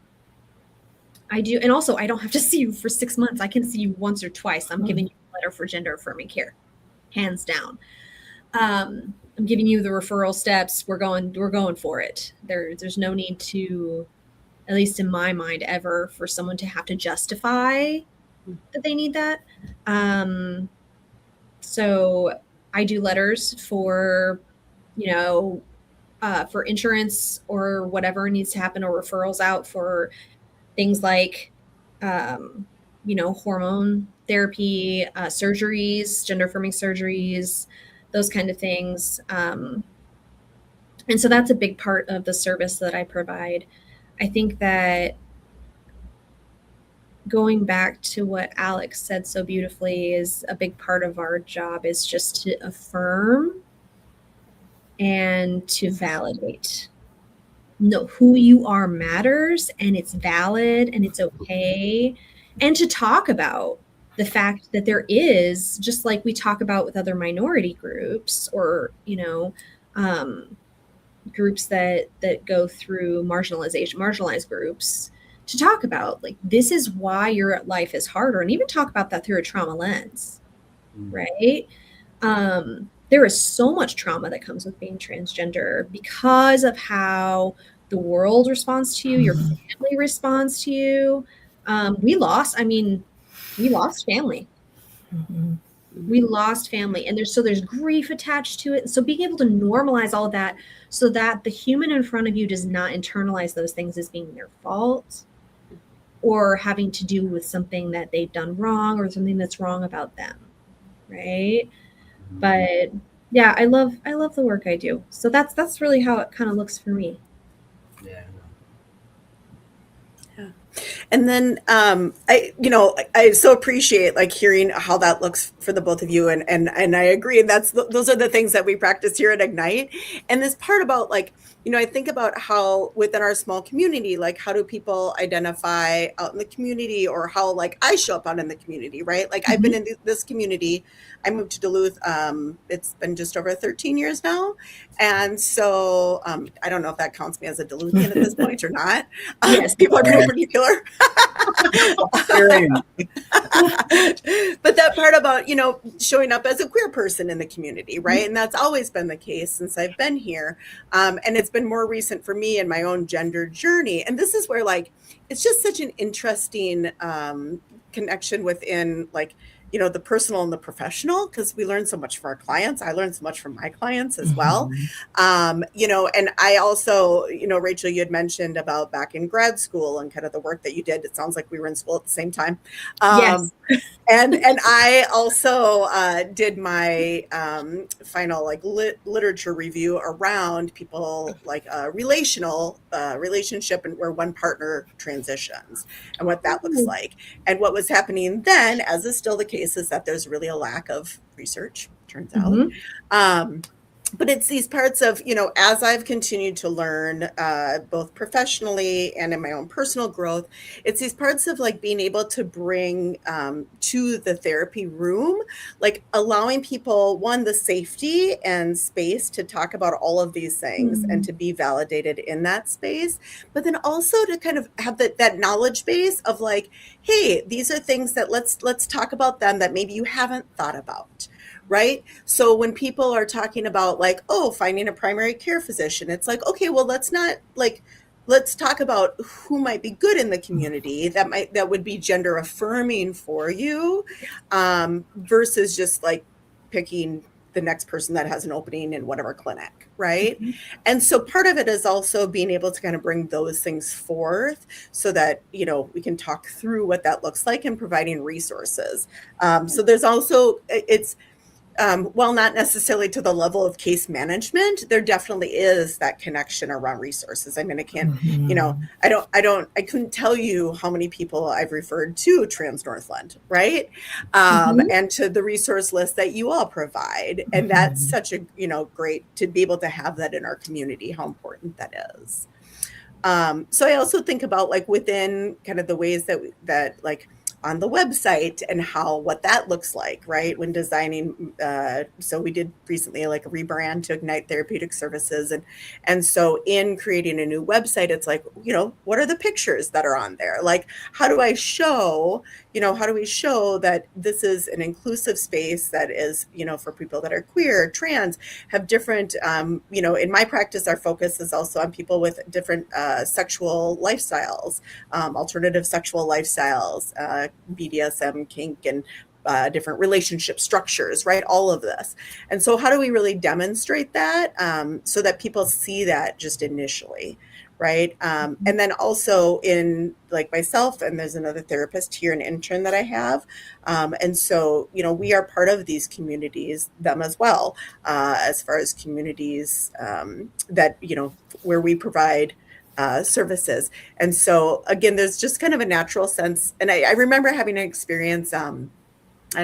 And also, I don't have to see you for 6 months. I can see you once or twice. I'm giving you a letter for gender affirming care, hands down. I'm giving you the referral steps. We're going for it. There's no need to, at least in my mind, ever for someone to have to justify that they need that. So I do letters for, for insurance or whatever needs to happen, or referrals out for things like, hormone therapy, surgeries, gender affirming surgeries, those kind of things. And so that's a big part of the service that I provide. I think that going back to what Alex said so beautifully, is a big part of our job is just to affirm and to validate. No, who you are matters, and it's valid and it's okay. And to talk about the fact that there is, just like we talk about with other minority groups, or, groups that go through marginalized groups, to talk about, like, this is why your life is harder, and even talk about that through a trauma lens, right? There is so much trauma that comes with being transgender because of how the world responds to you, your family responds to you. We lost family. We lost family, and there's grief attached to it. So being able to normalize all of that, so that the human in front of you does not internalize those things as being their fault, or having to do with something that they've done wrong, or something that's wrong about them, right? But yeah, I love the work I do. So that's really how it kind of looks for me. Yeah. And then I so appreciate like hearing how that looks for the both of you, and I agree, and those are the things that we practice here at Ignite. And this part about like, I think about how within our small community, like, how do people identify out in the community, or how like I show up out in the community, right? Like, I've been in this community. I moved to Duluth. It's been just over 13 years now. And so I don't know if that counts me as a Duluthian at this point or not. Yes. People are pretty particular. But that part about, showing up as a queer person in the community, right? And that's always been the case since I've been here. And it's been more recent for me in my own gender journey. And this is where, like, it's just such an interesting connection within, like, the personal and the professional, because we learn so much from our clients. I learn so much from my clients as well. And I also, Rachel, you had mentioned about back in grad school and kind of the work that you did. It sounds like we were in school at the same time. Yes. And I also did my final like literature review around people like relationship, and where one partner transitions and what that looks like. And what was happening then, as is still the case, is that there's really a lack of research, turns out. but it's these parts of, as I've continued to learn, both professionally and in my own personal growth, it's these parts of like being able to bring to the therapy room, like allowing people, one, the safety and space to talk about all of these things and to be validated in that space, but then also to kind of have that knowledge base of like, hey, these are things that let's talk about them that maybe you haven't thought about. Right. So when people are talking about like, oh, finding a primary care physician, it's like, okay, well, let's talk about who might be good in the community that would be gender affirming for you, versus just like picking the next person that has an opening in whatever clinic. Right. And so part of it is also being able to kind of bring those things forth so that, we can talk through what that looks like and providing resources. So there's also, while not necessarily to the level of case management, there definitely is that connection around resources. I mean, I can't, I couldn't tell you how many people I've referred to Trans Northland, right? And to the resource list that you all provide. And that's such a, great to be able to have that in our community, how important that is. So I also think about like within kind of the ways that like on the website and what that looks like, right? When designing, so we did recently like a rebrand to Ignite Therapeutic Services. And so in creating a new website, it's like, what are the pictures that are on there? Like, how do we show that this is an inclusive space that is, for people that are queer, trans, have different, in my practice, our focus is also on people with different sexual lifestyles, alternative sexual lifestyles, BDSM, kink, and different relationship structures, right? All of this. And so how do we really demonstrate that so that people see that just initially, right? And then also in like myself, and there's another therapist here, an intern that I have. And so, we are part of these communities, them as well, as far as communities that, where we provide services. And so again, there's just kind of a natural sense. And I remember having an experience, I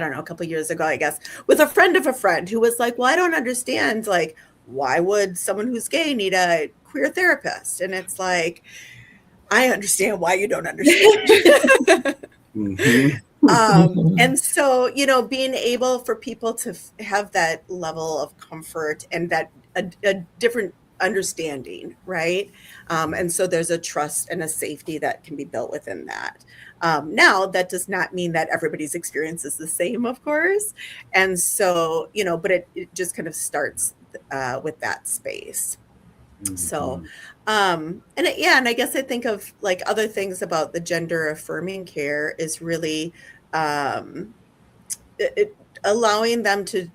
don't know, a couple of years ago, I guess, with a friend of a friend who was like, well, I don't understand, like, why would someone who's gay need a queer therapist? And it's like, I understand why you don't understand. And so, being able for people to have that level of comfort and that a different understanding, right? And so there's a trust and a safety that can be built within that. Now, that does not mean that everybody's experience is the same, of course. And so, but it just kind of starts with that space. So, and I guess I think of like other things about the gender affirming care is really allowing them to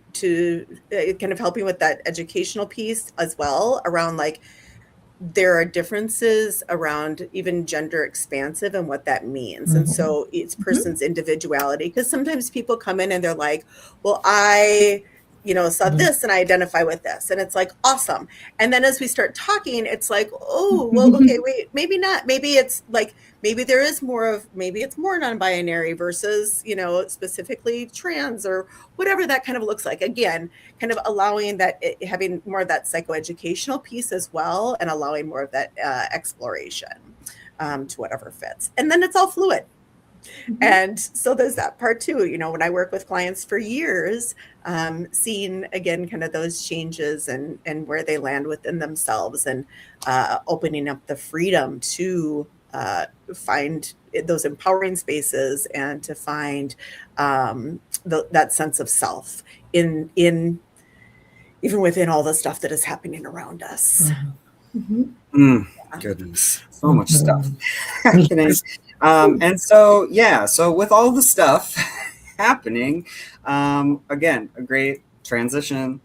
kind of helping with that educational piece as well around like there are differences around even gender expansive and what that means. And so each person's individuality, because sometimes people come in and they're like, well, I saw this and I identify with this. And it's like, awesome. And then as we start talking, it's like, oh, well, okay, wait, maybe not. Maybe it's like, maybe there is maybe it's more non-binary versus, specifically trans or whatever that kind of looks like. Again, kind of allowing that, having more of that psychoeducational piece as well, and allowing more of that exploration to whatever fits. And then it's all fluid. And so there's that part too, when I work with clients for years, seeing again, kind of those changes and where they land within themselves and opening up the freedom to find those empowering spaces and to find that sense of self in even within all the stuff that is happening around us. Goodness, so much stuff happening. And so, so with all the stuff happening, again, a great transition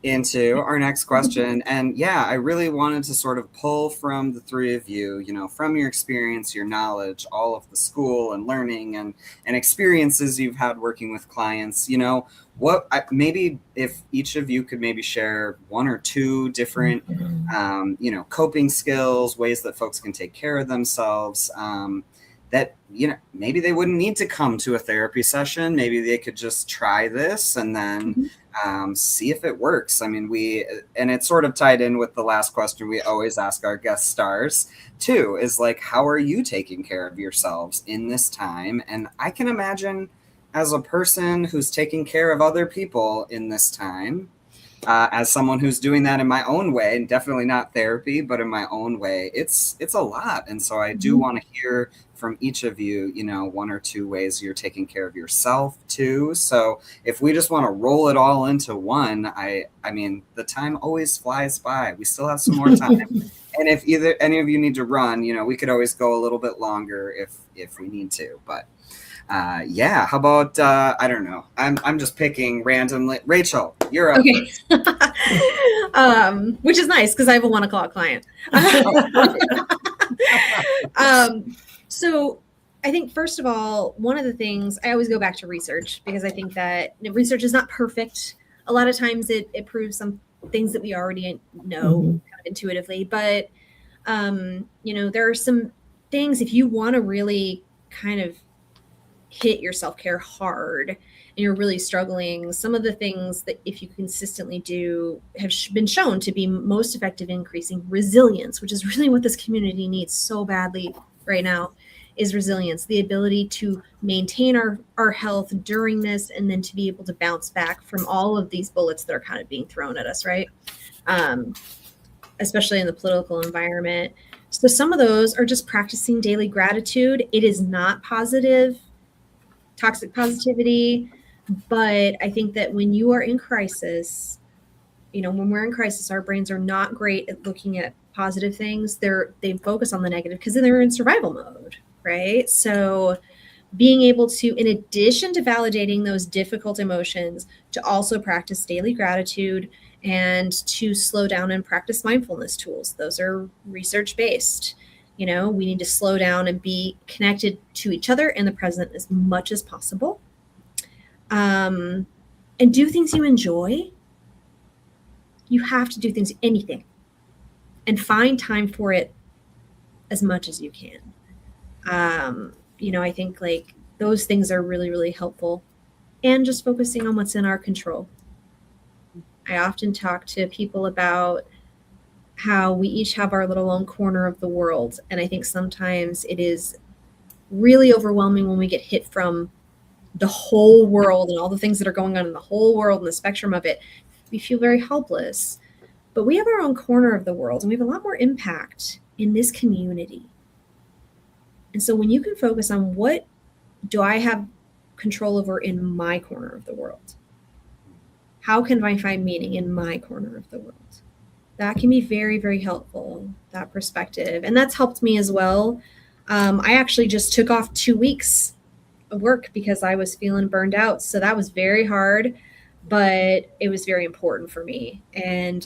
into our next question. And I really wanted to sort of pull from the three of you, from your experience, your knowledge, all of the school and learning and experiences you've had working with clients, maybe if each of you could maybe share one or two different, coping skills, ways that folks can take care of themselves, that, maybe they wouldn't need to come to a therapy session. Maybe they could just try this and then see if it works. I mean, and it's sort of tied in with the last question we always ask our guest stars too, is like, how are you taking care of yourselves in this time? And I can imagine, as a person who's taking care of other people in this time, as someone who's doing that in my own way, and definitely not therapy, but in my own way, it's a lot. And so I do want to hear from each of you, you know, one or two ways you're taking care of yourself too. So if we just want to roll it all into one, I mean, the time always flies by. We still have some more time. And if either any of you need to run, you know, we could always go a little bit longer if we need to. But yeah, how about I don't know. I'm just picking randomly. Rachel, you're up. Okay. Which is nice because I have a 1 o'clock client. So I think, first of all, one of the things I always go back to research, because I think that research is not perfect. A lot of times it proves some things that we already know kind of intuitively, but you know, there are some things, if you want to really kind of hit your self-care hard and you're really struggling, some of the things that if you consistently do have been shown to be most effective in increasing resilience, which is really what this community needs so badly right now, is resilience, the ability to maintain our health during this, and then to be able to bounce back from all of these bullets that are kind of being thrown at us, right? Especially in the political environment. So some of those are just practicing daily gratitude. It is not toxic positivity, but I think that when you are in crisis, you know, when we're in crisis, our brains are not great at looking at positive things. They focus on the negative because they're in survival mode, right? So being able to, in addition to validating those difficult emotions, to also practice daily gratitude and to slow down and practice mindfulness tools. Those are research-based. You know, we need to slow down and be connected to each other in the present as much as possible. And do things you enjoy. You have to do anything, and find time for it as much as you can. You know, I think like those things are really, really helpful, and just focusing on what's in our control. I often talk to people about how we each have our little own corner of the world. And I think sometimes it is really overwhelming when we get hit from the whole world and all the things that are going on in the whole world and the spectrum of it. We feel very helpless. But we have our own corner of the world, and we have a lot more impact in this community. And so when you can focus on what do I have control over in my corner of the world? How can I find meaning in my corner of the world? That can be very, very helpful, that perspective. And that's helped me as well. I actually just took off 2 weeks of work because I was feeling burned out. So that was very hard, but it was very important for me. And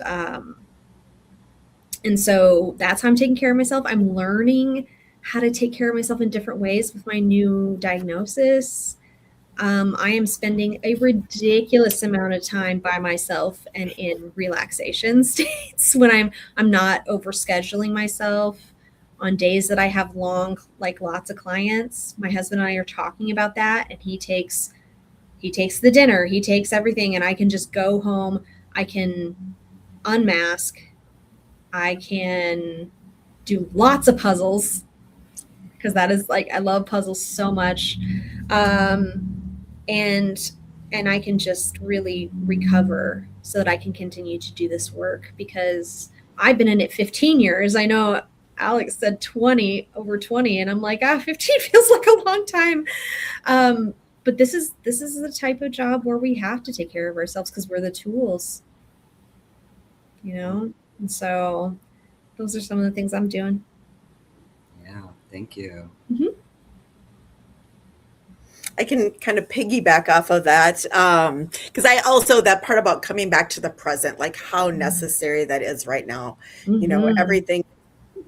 so that's how I'm taking care of myself. I'm learning how to take care of myself in different ways with my new diagnosis. I am spending a ridiculous amount of time by myself and in relaxation states when I'm not overscheduling myself on days that I have like lots of clients. My husband and I are talking about that, and he takes the dinner, he takes everything, and I can just go home. I can unmask. I can do lots of puzzles because that is like, I love puzzles so much. And I can just really recover so that I can continue to do this work, because I've been in it 15 years. I know Alex said over 20, and I'm like, 15 feels like a long time. But this is the type of job where we have to take care of ourselves because we're the tools, you know? And so those are some of the things I'm doing. Yeah, thank you. Mm-hmm. I can kind of piggyback off of that, because I also, that part about coming back to the present, like how necessary that is right now. You know, everything is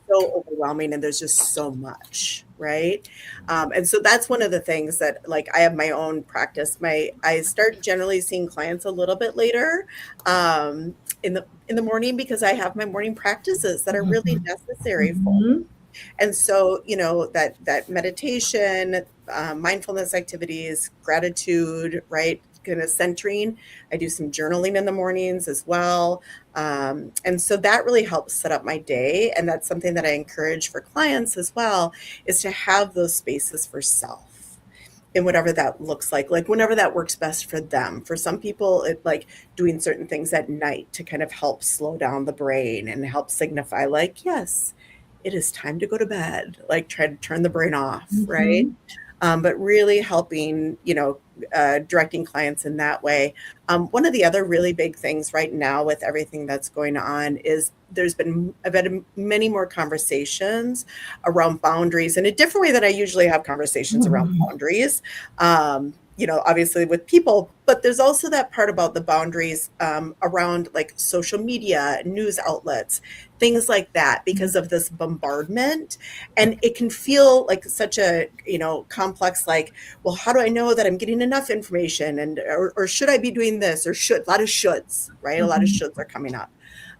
so overwhelming, and there's just so much, right? And so that's one of the things that, like, I have my own practice. I start generally seeing clients a little bit later in the morning, because I have my morning practices that are really necessary for me. And so, you know, that meditation, mindfulness activities, gratitude, right? kind of centering. I do some journaling in the mornings as well. And so that really helps set up my day. And that's something that I encourage for clients as well, is to have those spaces for self. And whatever that looks like whenever that works best for them. For some people, it like doing certain things at night to kind of help slow down the brain and help signify like, yes, it is time to go to bed, like try to turn the brain off, right? But really helping, directing clients in that way. One of the other really big things right now with everything that's going on is I've had many more conversations around boundaries in a different way that I usually have conversations around boundaries. Obviously with people, but there's also that part about the boundaries around like social media, news outlets, things like that, because of this bombardment. And it can feel like such a, complex, like, well, how do I know that I'm getting enough information? And, or should I be doing this, or a lot of shoulds, right? A lot of shoulds are coming up.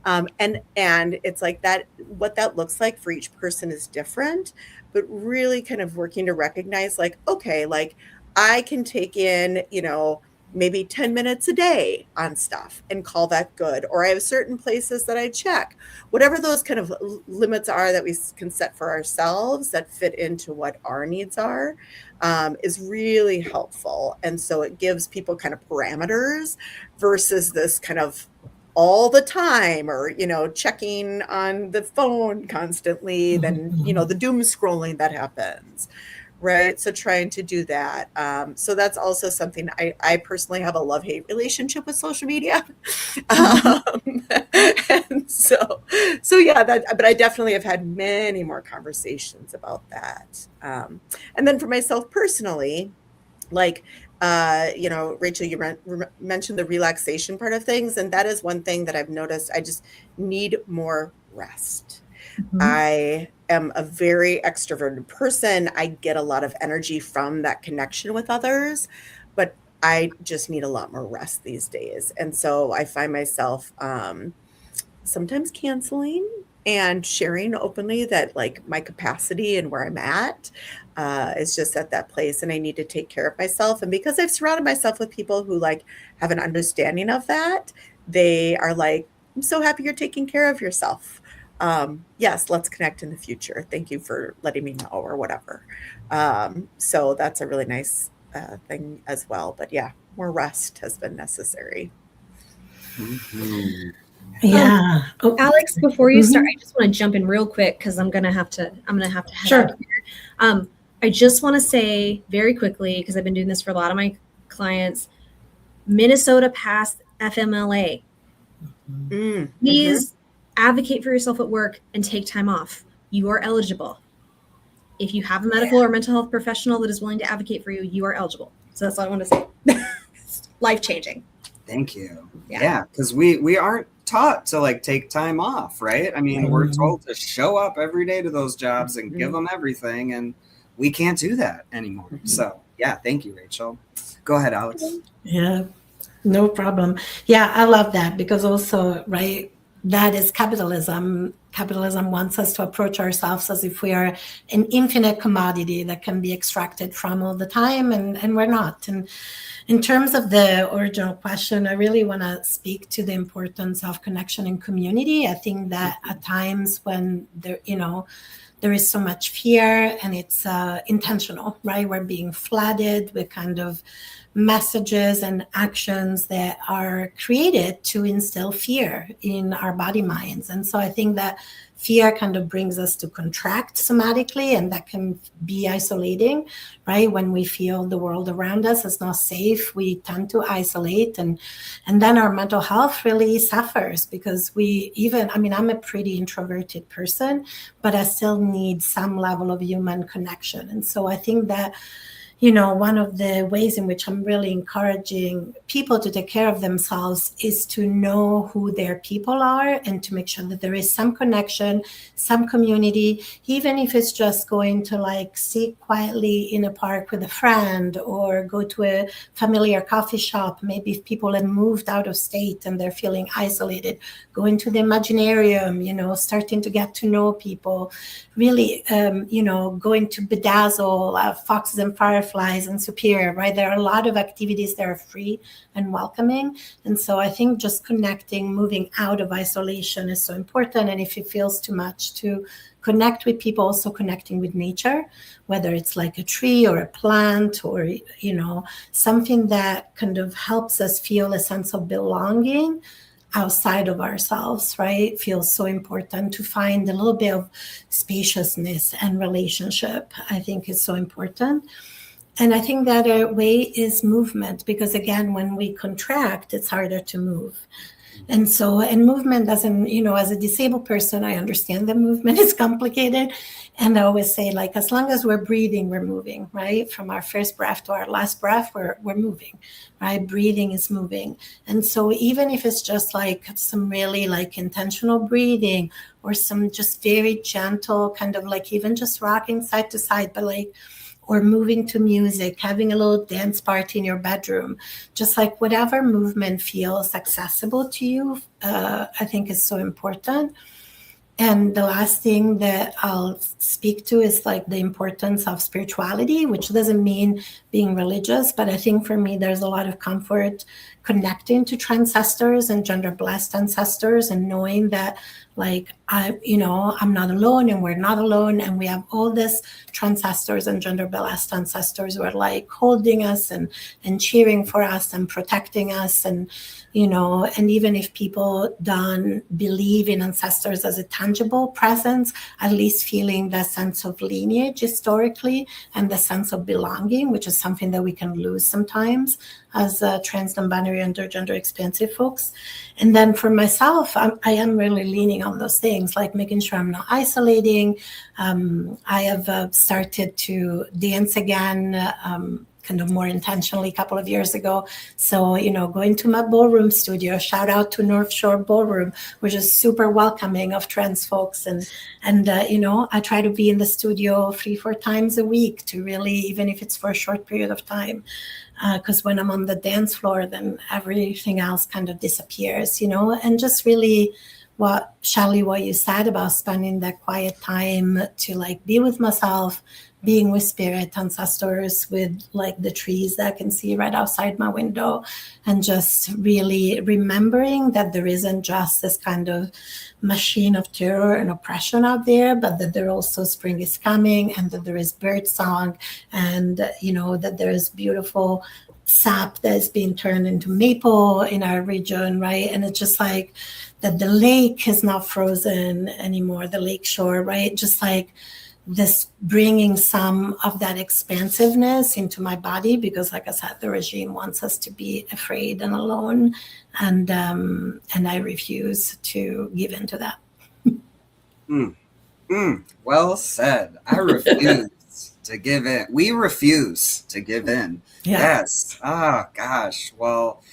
And it's like that, what that looks like for each person is different, but really kind of working to recognize like, okay, like I can take in, maybe 10 minutes a day on stuff and call that good. Or I have certain places that I check. Whatever those kind of limits are that we can set for ourselves that fit into what our needs are, is really helpful. And so it gives people kind of parameters versus this kind of all the time, or, checking on the phone constantly, then, the doom scrolling that happens. Right. So trying to do that. So that's also something I personally have a love-hate relationship with social media. And so yeah, but I definitely have had many more conversations about that. And then for myself personally, like, Rachel, you mentioned the relaxation part of things. And that is one thing that I've noticed. I just need more rest. I am a very extroverted person. I get a lot of energy from that connection with others, but I just need a lot more rest these days. And so I find myself sometimes canceling and sharing openly that like my capacity and where I'm at is just at that place, and I need to take care of myself. And because I've surrounded myself with people who like have an understanding of that, they are like, I'm so happy you're taking care of yourself. Yes, let's connect in the future. Thank you for letting me know, or whatever. So that's a really nice thing as well. But yeah, more rest has been necessary. Yeah. Alex, before you start, I just want to jump in real quick because I'm gonna have to head out here. I just want to say very quickly, because I've been doing this for a lot of my clients, Minnesota passed FMLA. Please advocate for yourself at work and take time off. You are eligible. If you have a medical or mental health professional that is willing to advocate for you, you are eligible. So that's all I want to say. Life-changing. Thank you. Yeah, because we aren't taught to like take time off, right? I mean, we're told to show up every day to those jobs and give them everything, and we can't do that anymore. So yeah, thank you, Rachel. Go ahead, Alex. Yeah, no problem. Yeah, I love that, because also, right, that is capitalism. Capitalism wants us to approach ourselves as if we are an infinite commodity that can be extracted from all the time, and we're not. And in terms of the original question, I really want to speak to the importance of connection and community. I think that at times when there is so much fear, and it's intentional, right? We're being flooded with kind of messages and actions that are created to instill fear in our body minds. And so I think that fear kind of brings us to contract somatically, and that can be isolating, right? When we feel the world around us is not safe, we tend to isolate, and then our mental health really suffers, because I'm a pretty introverted person, but I still need some level of human connection. And so I think that one of the ways in which I'm really encouraging people to take care of themselves is to know who their people are, and to make sure that there is some connection, some community, even if it's just going to like sit quietly in a park with a friend, or go to a familiar coffee shop. Maybe if people have moved out of state and they're feeling isolated, going to the Imaginarium, starting to get to know people, really, going to Bedazzle, Foxes and Fireflies, butterflies and Superior, right? There are a lot of activities that are free and welcoming. And so I think just connecting, moving out of isolation is so important. And if it feels too much, to connect with people, also connecting with nature, whether it's like a tree or a plant or, something that kind of helps us feel a sense of belonging outside of ourselves, right? It feels so important to find a little bit of spaciousness and relationship. I think is so important. And I think that a way is movement, because again, when we contract, it's harder to move. And movement doesn't, as a disabled person, I understand that movement is complicated. And I always say, like, as long as we're breathing, we're moving, right? From our first breath to our last breath, we're moving, right? Breathing is moving. And so even if it's just like some really like intentional breathing or some just very gentle kind of like even just rocking side to side, but like, or moving to music, having a little dance party in your bedroom, just like whatever movement feels accessible to you, I think is so important. And the last thing that I'll speak to is like the importance of spirituality, which doesn't mean being religious, but I think for me, there's a lot of comfort connecting to ancestors and gender blessed ancestors and knowing that like, I'm not alone and we're not alone. And we have all this ancestors and gender blessed ancestors who are like holding us and cheering for us and protecting us. And even if people don't believe in ancestors as a tangible presence, at least feeling that sense of lineage historically and the sense of belonging, which is something that we can lose sometimes as trans, non-binary, intergender expansive folks. And then for myself, I am really leaning on those things, like making sure I'm not isolating. I have started to dance again, kind of more intentionally a couple of years ago. So, going to my ballroom studio, shout out to North Shore Ballroom, which is super welcoming of trans folks. And I try to be in the studio 3-4 times a week to really, even if it's for a short period of time, because when I'm on the dance floor, then everything else kind of disappears, and just really what you said about spending that quiet time to like be with myself, being with spirit, ancestors, with like the trees that I can see right outside my window, and just really remembering that there isn't just this kind of machine of terror and oppression out there, but that there also spring is coming, and that there is bird song, and that there is beautiful sap that is being turned into maple in our region, right? And it's just like that the lake is not frozen anymore, the lake shore, right? Just like this bringing some of that expansiveness into my body, because like I said, the regime wants us to be afraid and alone, and I refuse to give in to that. Well said. I refuse to give in. We refuse to give in. Yeah. Yes. Oh gosh. Well,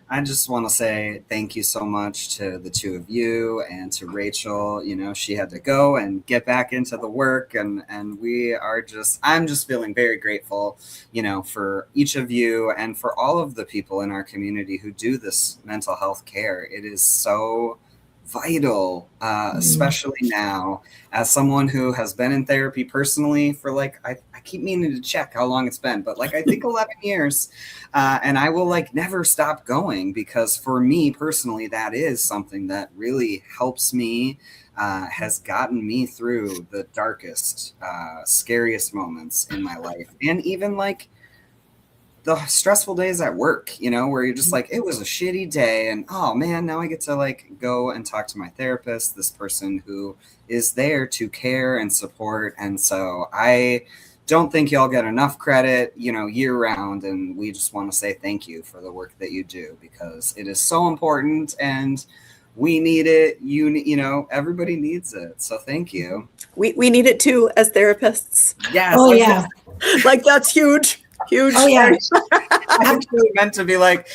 I just want to say thank you so much to the two of you and to Rachel. She had to go and get back into the work, and I'm just feeling very grateful, for each of you and for all of the people in our community who do this mental health care. It is so vital, especially now, as someone who has been in therapy personally for like, I keep meaning to check how long it's been, but like I think 11 years, and I will like never stop going, because for me personally, that is something that really helps me, has gotten me through the darkest, scariest moments in my life, and even like the stressful days at work, where you're just like, it was a shitty day, and oh man, now I get to like go and talk to my therapist, this person who is there to care and support. And so I don't think y'all get enough credit, year round. And we just want to say thank you for the work that you do, because it is so important and we need it. Everybody needs it. So thank you. We need it too as therapists. Yes. Oh yeah. Like that's huge. Oh yeah. I actually meant to be like,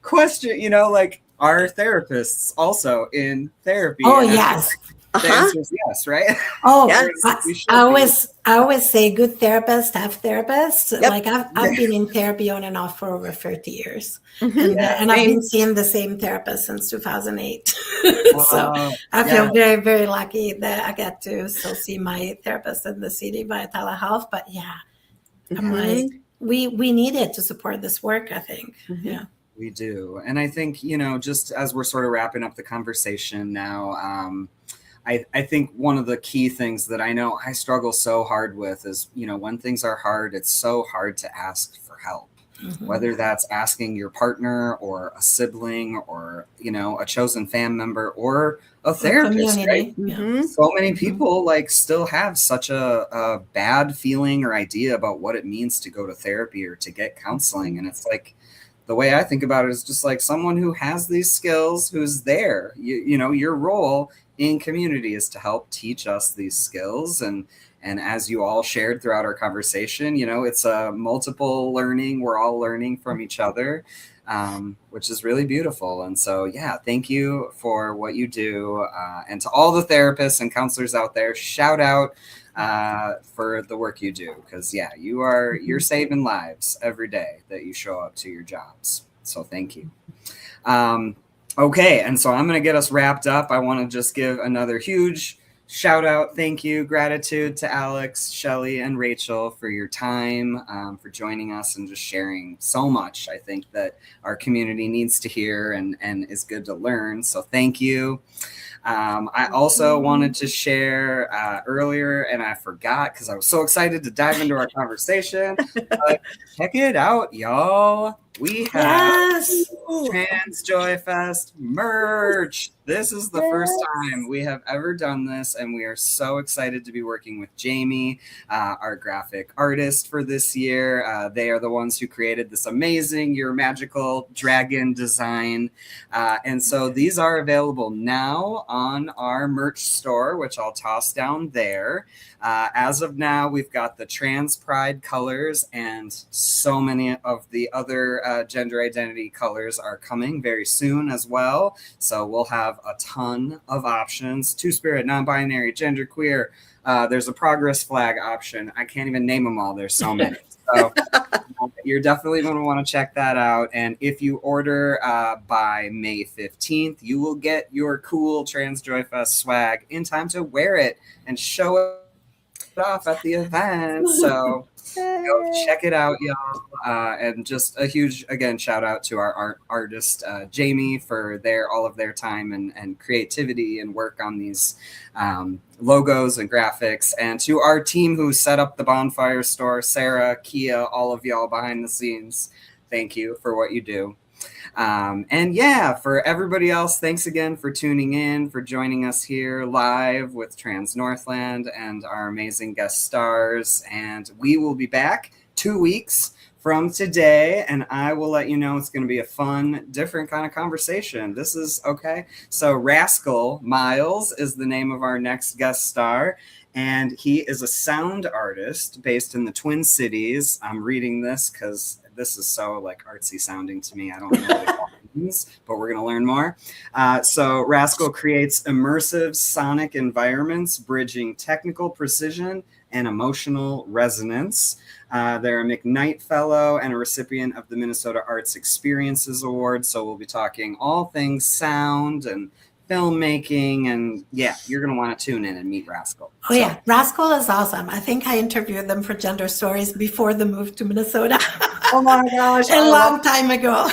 question, like, are therapists also in therapy? Oh yes. The answer is yes, right? Oh, yes. I always say good therapists have therapists. Yep. Like I've been in therapy on and off for over 30 years. Mm-hmm. And I've been seeing the same therapist since 2008. So I feel very, very lucky that I get to still see my therapist in the city via telehealth. But yeah, I'm like, we need it to support this work, I think. Mm-hmm. Yeah. We do. And I think, just as we're sort of wrapping up the conversation now, I think one of the key things that I know I struggle so hard with is, when things are hard, it's so hard to ask for help. Mm-hmm. Whether that's asking your partner or a sibling or, a chosen family member or a therapist, right? Yeah. So many people still have such a bad feeling or idea about what it means to go to therapy or to get counseling. And it's like, the way I think about it is just like someone who has these skills, who's there. Your role in community is to help teach us these skills. And as you all shared throughout our conversation, it's a multiple learning. We're all learning from each other, which is really beautiful. And so, yeah, thank you for what you do. And to all the therapists and counselors out there, shout out for the work you do, because you're saving lives every day that you show up to your jobs. So thank you. Okay, and so I'm going to get us wrapped up. I want to just give another huge shout out, thank you, gratitude to Alex, Shelley, and Rachel for your time, for joining us and just sharing so much. I think that our community needs to hear and is good to learn. So thank you. I also wanted to share earlier, and I forgot because I was so excited to dive into our conversation. Check it out, y'all. We have Trans Joy Fest merch. This is the first time we have ever done this, and we are so excited to be working with Jamie, our graphic artist for this year. They are the ones who created this amazing Your Magical Dragon design. And so these are available now on our merch store, which I'll toss down there. As of now, we've got the trans pride colors, and so many of the other gender identity colors are coming very soon as well. So we'll have a ton of options: two-spirit, non-binary, genderqueer. There's a progress flag option. I can't even name them all. There's so many. So you're definitely going to want to check that out. And if you order by May 15th, you will get your cool Trans Joy Fest swag in time to wear it and show it off at the event. So go check it out, y'all. And just a huge, again, shout out to our artist, Jamie, for all of their time and creativity and work on these logos and graphics, and to our team who set up the bonfire store, Sarah, Kia, all of y'all behind the scenes. Thank you for what you do. And for everybody else, thanks again for tuning in, for joining us here live with Trans Northland and our amazing guest stars. And we will be back 2 weeks from today, and I will let you know it's going to be a fun, different kind of conversation. This is okay. So Rascal Miles is the name of our next guest star, and he is a sound artist based in the Twin Cities. I'm reading this because this is so artsy sounding to me. I don't know what it means, but we're going to learn more. So Rascal creates immersive sonic environments, bridging technical precision and emotional resonance. They're a McKnight Fellow and a recipient of the Minnesota Arts Experiences Award. So we'll be talking all things sound and filmmaking, and you're going to want to tune in and meet Rascal. Yeah, Rascal is awesome. I think I interviewed them for Gender Stories before the move to Minnesota. Oh my gosh. A long time ago.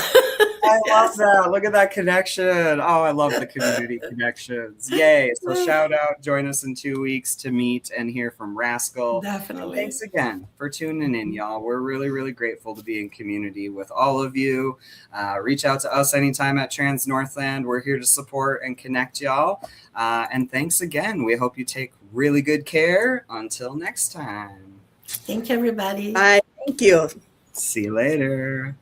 I love that. Look at that connection. Oh, I love the community connections. Yay. So shout out. Join us in 2 weeks to meet and hear from Rascal. Definitely. Thanks again for tuning in, y'all. We're really, really grateful to be in community with all of you. Reach out to us anytime at Trans Northland. We're here to support and connect y'all. And thanks again. We hope you take really good care. Until next time. Thank you, everybody. Bye. Thank you. See you later.